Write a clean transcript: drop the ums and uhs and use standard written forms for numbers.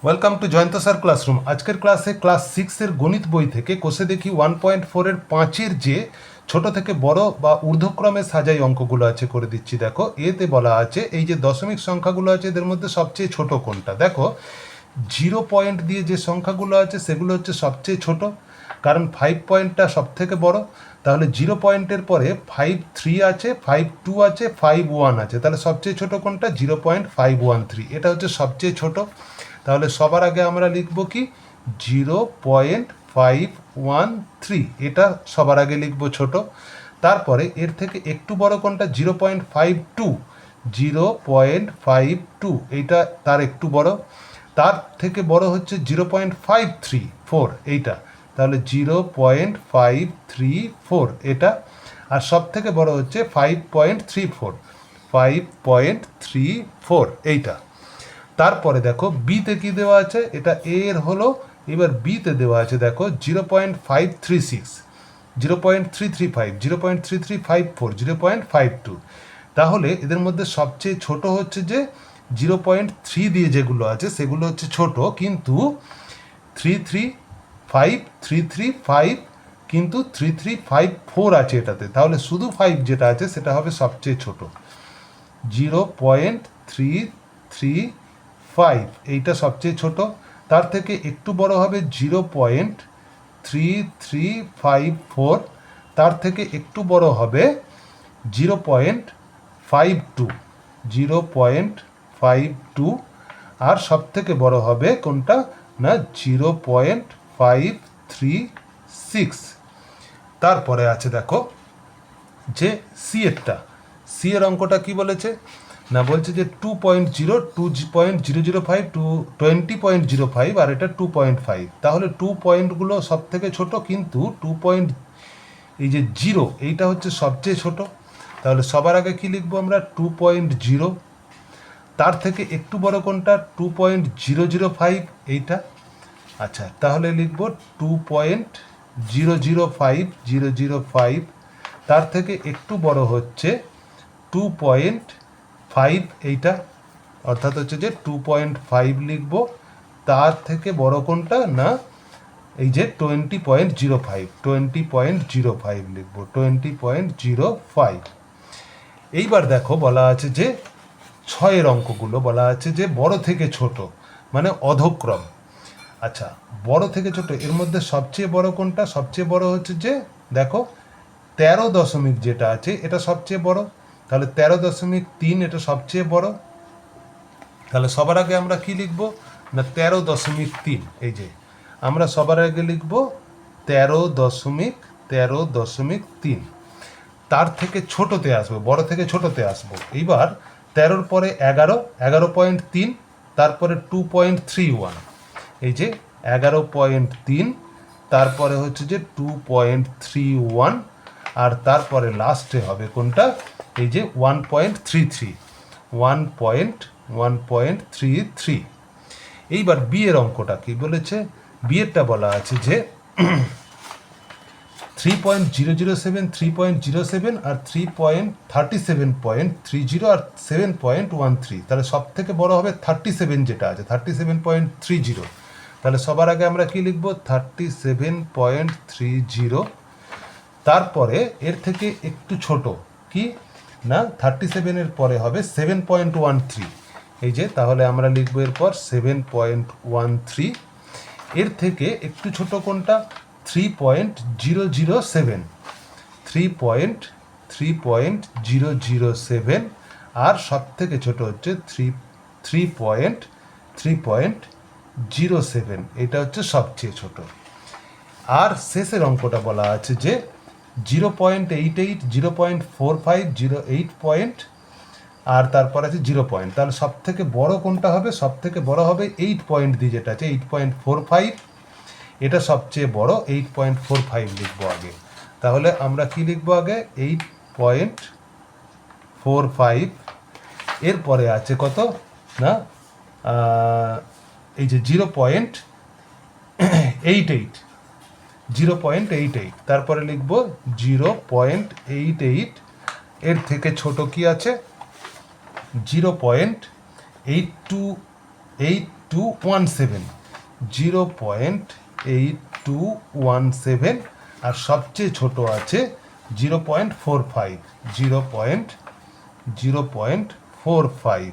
Welcome to Jayanta sir classroom. আজকের ক্লাসে class 6-এর গণিত বই থেকে কোষে দেখি 1.4-এর 5-এর যে ছোট থেকে বড় বা ঊর্ধ্বক্রমে সাজাই অঙ্কগুলো আছে করে দিচ্ছি। দেখো এতে বলা আছে এই যে দশমিক সংখ্যাগুলো আছে এদের মধ্যে সবচেয়ে ছোট কোনটা। দেখো 0 পয়েন্ট দিয়ে যে সংখ্যাগুলো আছে সেগুলো হচ্ছে সবচেয়ে ছোট, কারণ 5 পয়েন্টটা সব থেকে বড়। তাহলে 0 পয়েন্টের পরে 5.3 আছে, 5.2 আছে, 5.1 আছে, তাহলে সবচেয়ে ছোট কোনটা? 0.513, এটা হচ্ছে সবচেয়ে ছোট। তাহলে সবার আগে আমরা লিখব কি 0.513, এটা সবার আগে লিখব ছোট। তারপরে এর থেকে একটু বড় কোনটা? 0.52, 0.52 এইটা তার একটু বড়। তার থেকে বড় হচ্ছে 0.534, এইটা, তাহলে 0.534 এটা। আর সব থেকে বড় হচ্ছে 5.34, 5.34 এইটা। তারপরে দেখো বিতে কি দেওয়া আছে, এটা এ এর হলো, এবার বিতে দেওয়া আছে দেখো 0.536, 0.335, 0.3354, 0.52। তাহলে এদের মধ্যে সবচেয়ে ছোট হচ্ছে যে 0.3 দিয়ে যেগুলো আছে সেগুলো হচ্ছে ছোট, কিন্তু 335 কিন্তু 3354 আছে এটাতে, তাহলে শুধু 5 যেটা আছে সেটা হবে সবচেয়ে ছোট, 0.335 এইটা সবচেয়ে ছোট। তার থেকে একটু বড় হবে 0.3354, তার থেকে একটু বড় হবে 0.52, 0.52, আর সব থেকে বড় হবে কোনটা না 0.536। তারপরে আছে দেখো যে সি এরটা, সি এর অঙ্কটা কি বলেছে না, বলছে যে 2.0, 2.005, 20.05, আর এটা 2.5। তাহলে 2 পয়েন্টগুলো সব থেকে ছোট, কিন্তু এই যে 0 এইটা হচ্ছে সবচেয়ে ছোট। তাহলে সবার আগে কি লিখবো আমরা? 2.0। তার থেকে একটু বড় কোনটা? 2.005 এইটা। আচ্ছা, তাহলে লিখবো 2.005, 005। তার থেকে একটু বড় হচ্ছে 2.5 এইটা, অর্থাৎ হচ্ছে যে 2.5 লিখব। তার থেকে বড় কোনটা না এই যে 20.05, 20.05 লিখব, 20.05। এইবার দেখো বলা আছে যে 6-এর অঙ্কগুলো বলা আছে যে বড় থেকে ছোট, মানে অধক্রম। আচ্ছা, বড় থেকে ছোট এর মধ্যে সবচেয়ে বড় কোনটা? সবচেয়ে বড় হচ্ছে যে দেখো 13 দশমিক যেটা আছে এটা সবচেয়ে বড়, তাহলে 13.3 এটা সবচেয়ে বড়। তাহলে সবার আগে আমরা কি লিখব না 13.3, এই যে আমরা সবার আগে লিখব 13.3। তার থেকে ছোটতে আসবো, বড় থেকে ছোটতে আসবো। এইবার 13-র পরে 11, 11.3, তারপরে 2.31, এই যে 11.3, তারপরে হচ্ছে যে 2.31, আর তারপরে লাস্টে হবে কোনটা? এই যে 1.33, 1.33। এইবার বি এর অঙ্কটা কি বলেছে? বি এরটা বলা আছে যে 3.007, 3.07, আর 3.37.30, আর 7.13। তাহলে সব থেকে বড় হবে 37 যেটা আছে, 37.30। তাহলে সবার আগে আমরা কি লিখব? 37.30। তারপরে এর থেকে একটু ছোট কি না 37-এর পরে হবে 7.13, এই যে, তাহলে আমরা লিখব এরপর 7.13। এর থেকে একটু ছোট কোনটা? 3.007, 3.007, আর সব থেকে ছোট হচ্ছে 3.07, এটা হচ্ছে সবচেয়ে ছোট। আর শেষের অঙ্কটা বলা আছে যে 0.88, 0.45, 0.8, আর তারপর আছে 0 পয়েন্ট। তাহলে সব থেকে বড় কোনটা হবে? সব থেকে বড় হবে 8 পয়েন্ট দিয়ে যেটা আছে 8.45, এটা সবচেয়ে বড়, 8.45 লিখবো আগে। তাহলে আমরা কি লিখবো আগে? 8.45। এরপরে আছে কত না এই যে 0.88, 0.88, তারপরে লিখবো 0.88। এর থেকে ছোট কি আছে? 0.82, 0.8217, 0.8217, আর সবচেয়ে ছোট আছে 0.45, 0.45।